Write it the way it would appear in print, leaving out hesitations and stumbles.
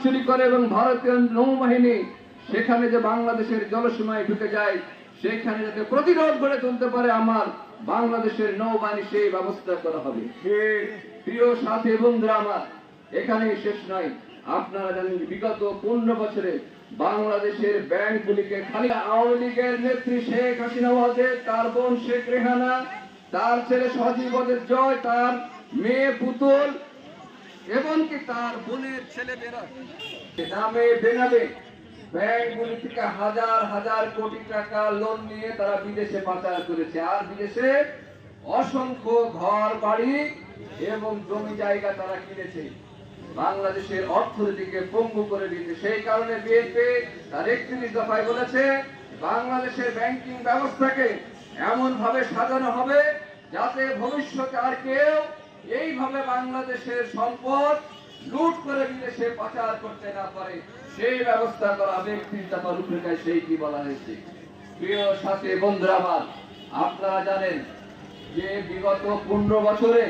চুরি করে এবং ভারতীয় নৌবাহিনী সেখানে যে বাংলাদেশের জলসীমায় ঢুকে যায় সেখানে যাতে প্রতিরোধ গড়ে তুলতে পারে আমার বাংলাদেশের নৌবাহিনী সেই ব্যবস্থা করা হবে। প্রিয় সাথী বন্ধুরা আমার, এখানেই শেষ নয়। আপনারা জানেন বিগত 15 বছরে বাংলাদেশের ব্যাংকগুলিকে খালি আওয়ামী লীগের নেত্রী শেখ হাসিনা ওয়াজেদ, তার বোন শেখ রেহানা, তার ছেলে সজীব ওয়াজেদ জয়, তার মেয়ে পুতুল এবং কি তার বোনের ছেলেদেরা নামে বেনামে ব্যাংকগুলি থেকে হাজার হাজার কোটি টাকা লোন নিয়ে তারা বিদেশে পাচার করেছে। আর বিদেশে অসংখ্য ঘর বাড়ি এবং জমি জায়গা তারা কিনেছে, বাংলাদেশের অর্থনীতিকে পঙ্গু করে দিয়েছে। সেই কারণে বিএনপি তার 31 দফায় বলেছে বাংলাদেশের ব্যাংকিং ব্যবস্থাকে এমন ভাবে সাজানো হবে যাতে ভবিষ্যতে আর কেউ এইভাবে বাংলাদেশের সম্পদ লুট করে বিদেশে পাচার করতে না পারে, সেই ব্যবস্থা করা হবে। 31 দফার রূপরেখায় সেইটি বলা হয়েছে। প্রিয় সাথী বন্ধুরা আমার, আপনারা জানেন যে বিগত 15 বছরে